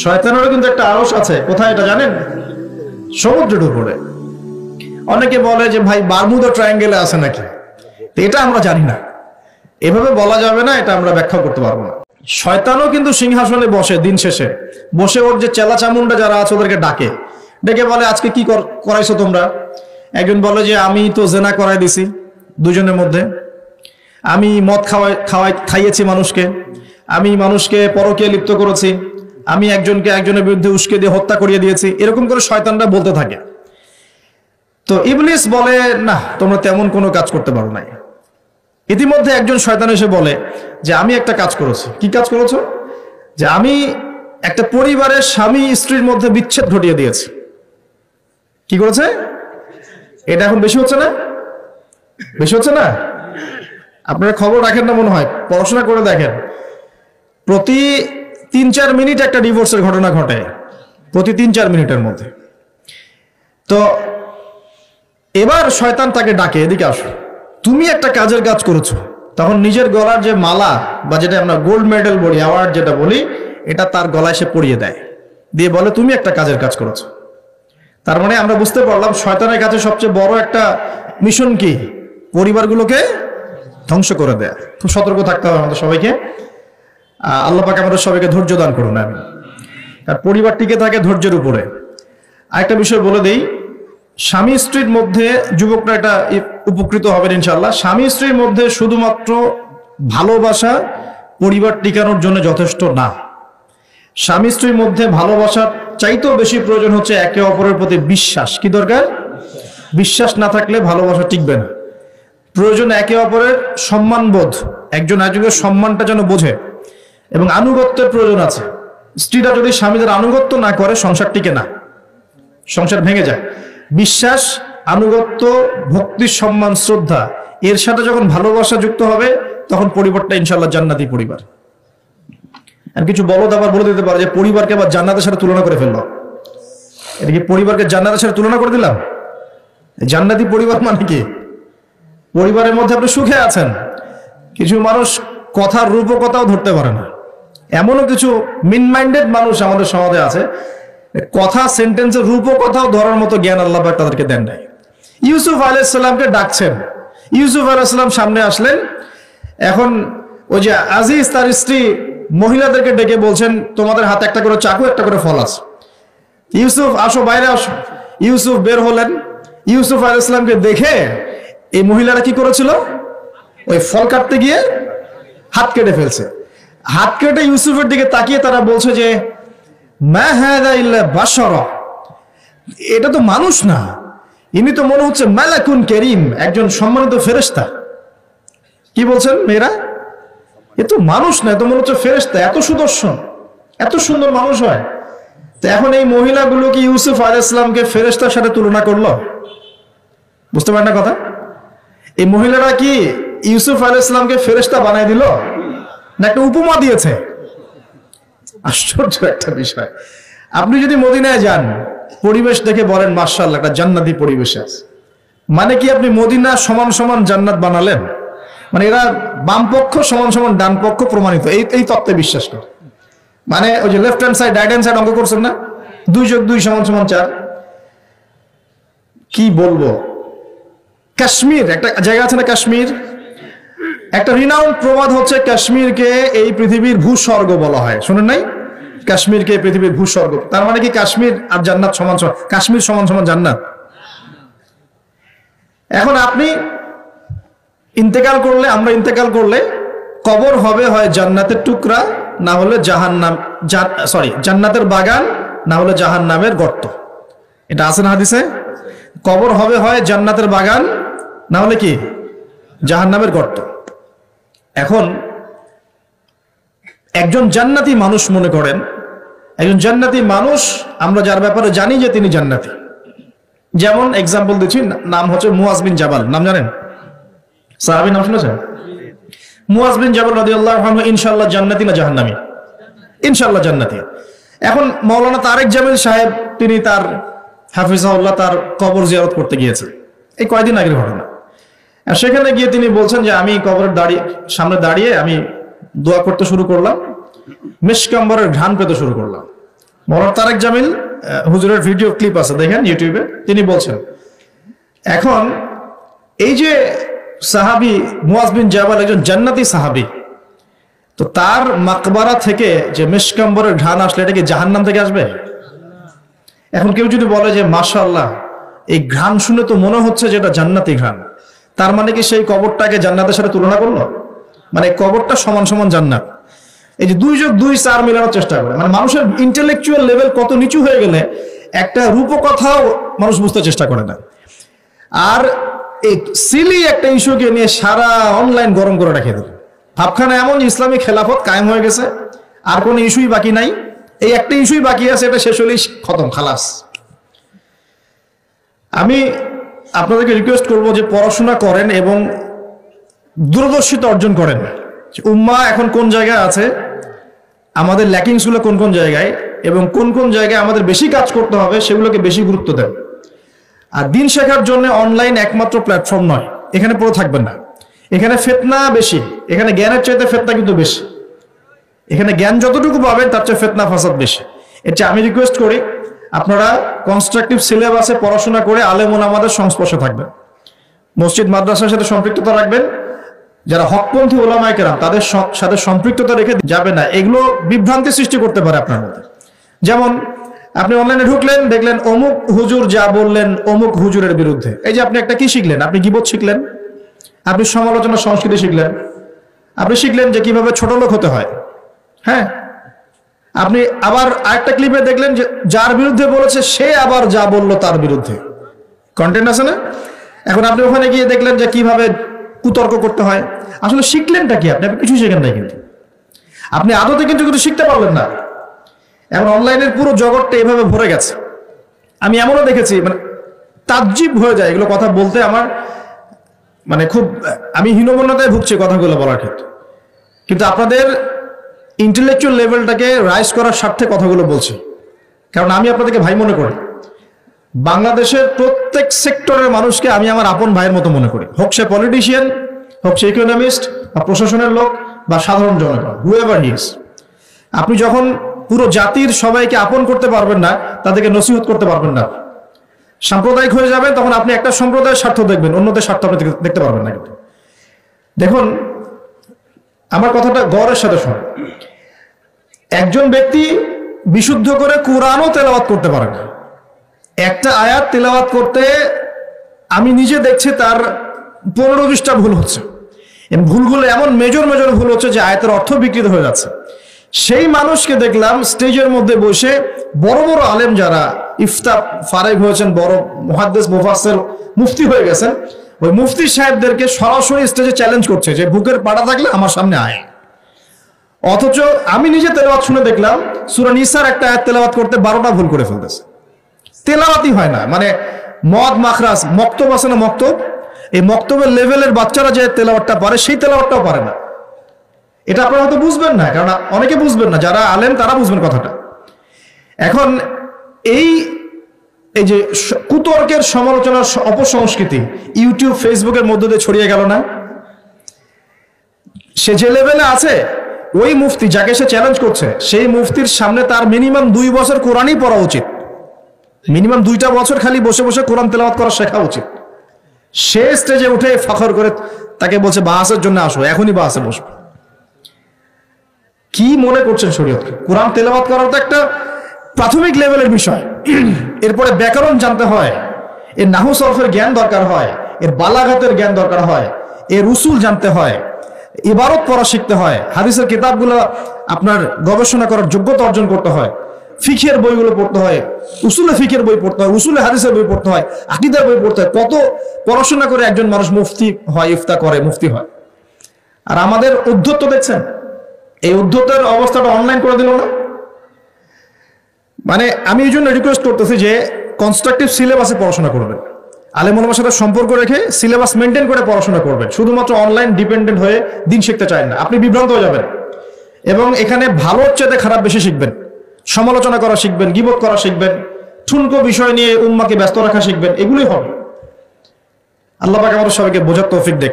শয়তানেরও কিন্তু একটা আড়স আছে। কোথায় এটা জানেন? সমুদ্রের উপরে। অনেকে বলে যে ভাই বারমুদা ট্রায়াঙ্গেলে আছে নাকি, এটা আমরা জানি না, এভাবে বলা যাবে না, এটা আমরা ব্যাখ্যা করতে পারবো না। শয়তানও কিন্তু সিংহাসনে বসে, দিন শেষে বসে ওর যে চেলা চামুন্ডা যারা আছে ওদেরকে ডাকে, ডেকে বলে আজকে কি করাইছো তোমরা? একজন বলে যে আমি তো জেনা করাই দিছি দুজনের মধ্যে, আমি মদ খাইয়েছি মানুষকে, আমি মানুষকে পরকীয়ায় লিপ্ত করেছি, আমি একজনকে একজনের বিরুদ্ধে উস্কে দিয়ে হত্যা করিয়ে দিয়েছি। এরকম করে শয়তানরা বলতে থাকে। তো ইবলিস বলে না, তোমরা তেমন কোনো কাজ করতে পারো নাই। ইতিমধ্যে একজন শয়তান এসে বলে যে আমি একটা কাজ করেছি। কি কাজ করেছো? যে আমি একটা পরিবারের স্বামী স্ত্রীর মধ্যে বিচ্ছেদ ঘটিয়ে দিয়েছি। কি করেছে? এটা এখন বেশি হচ্ছে না? বেশি হচ্ছে না? আপনারা খবর রাখেন না মনে হয়, পড়াশোনা করে দেখেন, প্রতি 3-4 মিনিট একটা ডিভোর্সের ঘটনা ঘটে, প্রতি 3-4 মিনিটের মধ্যে। তো এবার শয়তান তাকে ডাকে, এদিকে আসো, তুমি একটা কাজের কাজ করেছো। তখন নিজের গলার যে মালা বা যেটা আমরা গোল্ড মেডেল বলি, অ্যাওয়ার্ড যেটা বলি, এটা তার গলায় সে পরিয়ে দেয়, দিয়ে বলে তুমি একটা কাজের কাজ করেছো। তার মানে আমরা বুঝতে পারলাম শয়তানের কাছে সবচেয়ে বড় একটা মিশন কি? পরিবারগুলোকে ধ্বংস করে দেয়। খুব সতর্ক থাকতে হবে আমাদের সবাইকে। আল্লাহ পাক আমাদের সবাইকে ধৈর্য দান করুন। আমি আর পরিবার টিকে থাকে ধৈর্যের উপরে। আরেকটা বিষয় বলে দেই, স্বামী স্ত্রীর মধ্যে, যুবকরা এটা উপকৃত হবেন ইনশাআল্লাহ, স্বামী স্ত্রীর মধ্যে শুধুমাত্র ভালোবাসা পরিবার টিকানোর জন্য যথেষ্ট না। স্বামী স্ত্রীর মধ্যে ভালোবাসার চাইতেও বেশি প্রয়োজন হচ্ছে একে অপরের প্রতি বিশ্বাস। কি দরকার? বিশ্বাস না থাকলে ভালোবাসা টিকবে না। প্রয়োজন একে অপরের সম্মানবোধ, একজন একজনের সম্মানটা যেন বোঝে, এবং আনুগত্যের প্রয়োজন আছে। স্ত্রীরা যদি স্বামীদের আনুগত্য না করে সংসার টিকে না, সংসার ভেঙে যায়। বিশ্বাস, আনুগত্য, ভক্তি, সম্মান, শ্রদ্ধা, এর সাথে যখন ভালোবাসা যুক্ত হবে তখন পরিবারটা ইনশাআল্লাহ জান্নাতি পরিবার। আর কিছু বলদ আবার বলে দিতে পারে যে পরিবারকে আবার জান্নাতের সাথে তুলনা করে ফেললো। এটা কি পরিবারকে জান্নাতের সাথে তুলনা করে দিলাম? জান্নাতি পরিবার মানে কি? পরিবারের মধ্যে আপনি সুখে আছেন। কিছু মানুষ কথার রূপকথাও ধরতে পারে না, এমনও কিছু মিন মাইন্ডেড মানুষ আমাদের সমাজে আছে, কথা সেন্টেন্সের রূপকথাও ধরার মতো জ্ঞান আল্লাহ পাক তাদেরকে দেন নাই। ইউসুফ আলাইহিস সালামকে ডাকছেন, ইউসুফ আলাইহিস সালাম সামনে আসলেন। এখন ওই যে আজিজ তার স্ত্রী মহিলাদেরকে ডেকে বলছেন তোমাদের হাতে একটা করে চাকু, একটা করে ফল আছে, ইউসুফ আসো, বাইরে আসো। ইউসুফ বের হলেন। ইউসুফ আলাইহিস সালামকে দেখে এই মহিলারা কি করেছিল? ওই ফল কাটতে গিয়ে হাত কেটে ফেলছে। হাত কেটে ইউসুফের দিকে তাকিয়ে তারা বলছে যে মা হাযা ইল্লা বাশারা, এটা তো মানুষ না, ইনি তো মনে হচ্ছে মালাকুন কারীম, একজন সম্মানিত ফেরেশতা। কি বলছেন মেয়েরা? এ তো মানুষ না, এ তো মনে হচ্ছে ফেরেশতা, এত সুদর্শন, এত সুন্দর মানুষ হয়। তো এখন এই মহিলাগুলো কি ইউসুফ আলাইহিস সালামকে ফেরেশতার সাথে তুলনা করলো? বুঝতে পারেন না কথা? এই মহিলারা কি ইউসুফ আলাইহিস সালামকে ফেরেশতা বানাই দিল, না একটা উপমা দিয়েছে? আশ্চর্য একটা বিষয়। আপনি যদি মদিনায় যান, পরিবেশ দেখে বলেন মাশাআল্লাহ, একটা জান্নাতি পরিবেশ আছে, মানে কি আপনি মদিনা সমান সমান জান্নাত বানালেন? মানে এরা বাম পক্ষ সমান সমান ডান পক্ষ প্রমাণিত, এই তত্ত্বে বিশ্বাস করে। মানে ওই যে left hand side right hand side অঙ্ক করছেন না, 2+2 = 4। কি বলবো, কাশ্মীর একটা জায়গা আছে না, কাশ্মীর একটা রিনাউন্ড প্রবাদ হচ্ছে কাশ্মীরকে এই পৃথিবীর ভূস্বর্গ বলা হয়। শুনেন নাই? কাশ্মীরকে পৃথিবীর ভূস্বর্গ। তার মানে কি কাশ্মীর আর জান্নাত সমান সমান? কাশ্মীর সমান সমান জান্নাত? এখন আপনি ইন্তেকাল করলে, আমরা ইন্তেকাল করলে কবর হবে হয় জান্নাতের টুকরা, না হলে জাহান্নাম, জান্নাতের বাগান, না হলে জাহান্নামের গর্ত। এটা আছে না হাদিসে? কবর হবে হয় জান্নাতের বাগান, না হলে কি জাহান্নামের গর্ত। এখন একজন জান্নাতি মানুষ, মনে করেন একজন জান্নাতি মানুষ, আমরা যার ব্যাপারে জানি যে তিনি জান্নাতি, যেমন এক্সাম্পল দিচ্ছি, নাম হচ্ছে মুয়াজ বিন জাবাল। নাম জানেন? সাহাবীর নাম শুনেছেন? মুয়াজ বিন জাবাল রাদিয়াল্লাহু আনহু ইনশাআল্লাহ জান্নাতি না জাহান্নামী? ইনশাআল্লাহ জান্নাতি। এখন মাওলানা তারেক জামিল সাহেব, তিনি তার হাফিজাহুল্লাহ তার কবর জিয়ারত করতে গিয়েছেন, এই কয়েকদিন আগের ঘটনা। আর সেখানে গিয়ে তিনি বলছেন যে আমি কবরের সামনে দাঁড়িয়ে আমি দোয়া করতে শুরু করলাম, মিশক আম্বরের ঘ্রাণ পেতে শুরু করলাম। মাওলানা তারেক জামিল হুজুরের ভিডিও ক্লিপ আছে, দেখেন ইউটিউবে। তিনি বলছেন এখন এই যে সাহাবী মুয়াজ বিন জাবাল একজন জান্নাতি সাহাবী, তো তার মাকবারা থেকে যে মিশকাম্বরের ঘ্রাণ আসলে এটা কি জাহান্নাম থেকে আসবে? এখন কেউ যদি বলে যে মাশাআল্লাহ এই ঘ্রাণ শুনে তো মনে হচ্ছে যে এটা জান্নাতি ঘ্রাণ, তার মানে কি সেই কবরটাকে জান্নাতের সাথে তুলনা করলো? মানে কবরটা সমান সমান জান্নাত। এই যে 2 যোগ 2 4 মেলানোর চেষ্টা করে, মানে মানুষের ইন্টেলেকচুয়াল লেভেল কত নিচু হয়ে গেলে একটা রূপকথাও মানুষ বুঝতে চেষ্টা করে না। আর এই সিলি একটা ইস্যুকে নিয়ে সারা অনলাইন গরম করে রেখে দিল। ভাবখানা এমন ইসলামী খেলাফত কায়েম হয়ে গেছে, আর কোনো ইস্যুই বাকি নাই। এই একটা ইস্যুই বাকি আছে, এটা শেষ হলেই খতম, খালাস। আমি আপনাদেরকে রিকোয়েস্ট করব যে পড়াশোনা করেন এবং দূরদর্শিতা অর্জন করেন। উম্মাহ এখন কোন জায়গায় আছে, আমাদের ল্যাকিংস গুলো কোন কোন জায়গায়, এবং কোন কোন জায়গায় আমাদের বেশি কাজ করতে হবে সেগুলোকে বেশি গুরুত্ব দেন। আর দিন শেখার জন্য অনলাইন একমাত্র প্ল্যাটফর্ম নয়, এখানে পড়ে থাকবেন না। এখানে ফিতনা বেশি, এখানে জ্ঞানের চাইতে ফিতনা কিন্তু বেশি। এখানে জ্ঞান যতটুকু পাবেন তার চেয়ে ফিতনা ফাসাদ বেশি। এটা আমি রিকোয়েস্ট করি আপনারা কনস্ট্রাকটিভ সিলেবাসে পড়াশোনা করে আলেম ওলামাদের সংস্পর্শে থাকবেন, মসজিদ মাদ্রাসার সাথে সম্পৃক্ততা রাখবেন। যারা হকপন্থী ওলামায়ে কেরাম তাদের সাথে সম্পৃক্ততা রেখে যাবে না, এগুলো বিভ্রান্তি সৃষ্টি করতে পারে আপনার মধ্যে। যেমন আপনি অনলাইনে ঢুকলেন, দেখলেন অমুক হুজুর যা বললেন অমুক হুজুরের বিরুদ্ধে। এই যে আপনি একটা কি শিখলেন? আপনি গীবত শিখলেন, আপনি সমালোচনা সংস্কৃতি শিখলেন, আপনি শিখলেন যে কিভাবে ছোট লোক হতে হয়। হ্যাঁ, আপনি আবার আরেকটা ক্লিপে দেখলেন যে যার বিরুদ্ধে বলেছে সে আবার যা বললো তার বিরুদ্ধে কন্টেন্ট আছে না। এখন আপনি ওখানে গিয়ে দেখলেন যে কিভাবে কুতর্ক করতে হয়। আসলে শিখলেনটা কি? আপনি কিছু শিখেন নাই, কিন্তু আপনি আদতে কিন্তু কিছু শিখতে পারলেন না। এখন অনলাইনের পুরো জগৎটা এভাবে ভরে গেছে। আমি এমনও দেখেছি, মানে তাজ্জিব হয়ে যায় এগুলো কথা বলতে। আমার মানে খুব, আমি হীনমন্যতায় ভুগছি কথাগুলো বলার ক্ষেত্রে, কিন্তু আপনাদের ইন্টেলেকচুয়াল লেভেলটাকে রাইজ করার স্বার্থে কথাগুলো বলছি। কারণ আমি আপনাদেরকে ভাই মনে করি। বাংলাদেশের প্রত্যেক সেক্টরের মানুষকে আমি আমার আপন ভাইয়ের মতো মনে করি, হোক সে পলিটিশিয়ান, হোক সে ইকোনমিস্ট বা প্রশাসনের লোক বা সাধারণ জনগণ, হুএভার হি ইজ। আপনি যখন পুরো জাতির সবাইকে আপন করতে পারবেন না, তাদেরকে নসিহত করতে পারবেন না, সাম্প্রদায়িক হয়ে যাবেন, তখন আপনি একটা সম্প্রদায়ের স্বার্থ দেখবেন, অন্যদের স্বার্থ আপনি দেখতে পারবেন না। কিন্তু দেখুন, আমার কথাটা গৌরবের সাথে শোনেন। একজন ব্যক্তি বিশুদ্ধ করে কোরআনও তেলাওয়াত করতে পারে না। একটা আয়াত তেলাওয়াত করতে আমি নিজে দেখছি তার 15-20টা ভুল হচ্ছে। ভুলগুলো এমন মেজর মেজর ভুল হচ্ছে যে আয়াতের অর্থ বিকৃত হয়ে যাচ্ছে। সেই মানুষকে দেখলাম স্টেজের মধ্যে বসে বড় বড় আলেম যারা ইফতা ফারেক হয়েছেন, বড় মুহাদ্দিস মুফাসসির মুফতি হয়ে গেছেন, ওই মুফতি সাহেবদেরকে সরাসরি স্টেজে চ্যালেঞ্জ করছে যে বুকের পাড়া থাকলে আমার সামনে আয়। অথচ আমি নিজে তেলাওয়াত শুনে দেখলাম সূরা নিসার একটা আয়াত তেলাওয়াত করতে 12টা ভুল করে ফেলতেছে। তেলাওয়াতই হয় না, মানে মদ মাখরাজ মক্তব আছে না, মক্তব, এই মক্তবের লেভেলের বাচ্চারা যে তেলাওয়াতটা পারে সেই তেলাওয়াতটাও পারে না। এটা আপনারা হয়তো বুঝবেন না, কারণ অনেকে বুঝবেন না, যারা আলেম তারা বুঝবেন কথাটা। এখন এই যে কুতর্কের সমালোচনার অপসংস্কৃতি ইউটিউব ফেসবুকের মধ্য দিয়ে ছড়িয়ে গেল না, সে যে লেভেলে আছে, ওই মুফতি যাকে সে চ্যালেঞ্জ করছে সেই মুফতির সামনে তার মিনিমাম 2 বছর কোরআনই পড়া উচিত, মিনিমাম 2টা বছর খালি বসে বসে কোরআন তেলাওয়াত করা শেখা উচিত। সে স্টেজে উঠে ফখর করে তাকে বলছে বাহাসের জন্য আসো, এখনই বাহাসে বসবে। কি মনে করছেন শরীয়তকে? কোরআন তেলাওয়াত করার তো একটা প্রাথমিক লেভেলের বিষয়। এরপরে ব্যাকরণ জানতে হয়, এর নাহু সরফের জ্ঞান দরকার হয়, এর বালাগাতের জ্ঞান দরকার হয়, এর উসুল জানতে হয়, ইবারত পড়া শিখতে হয়, হাদিসের কিতাবগুলো আপনার গবেষণা করার যোগ্যতা অর্জন করতে হয়, ফিকের বইগুলো পড়তে হয়, উসুলে ফিকের বই পড়তে হয়, উসুলে হাদিসের বই পড়তে হয়, আকীদার বই পড়তে হয়। কত পড়াশোনা করে একজন মানুষ মুফতি হয়, ইফতা করে, মুফতি হয়। আর আমাদের উদ্ধত্ত দেখছেন, এই উদ্ধতের অবস্থাটা অনলাইন করে দিল না। মানে আমি এই জন্য রিকোয়েস্ট করতেছি যে কনস্ট্রাকটিভ সিলেবাসে পড়াশোনা করবেন, আলেম ওলামার সাথে সম্পর্ক রেখে সিলেবাস মেনটেন করে পড়াশোনা করবেন। শুধুমাত্র অনলাইন ডিপেন্ডেন্ট হয়ে দিন শিখতে চান না, আপনি বিভ্রান্ত হয়ে যাবেন। এবং এখানে ভালোর চাইতে খারাপ বেশি শিখবেন, সমালোচনা করা শিখবেন, গীবত করা শিখবেন, ঠুনকো বিষয় নিয়ে উম্মাকে ব্যস্ত রাখা শিখবেন, এগুলোই হবে। আল্লাহ পাক আমাদের সবাইকে বোঝার তৌফিক দেখ।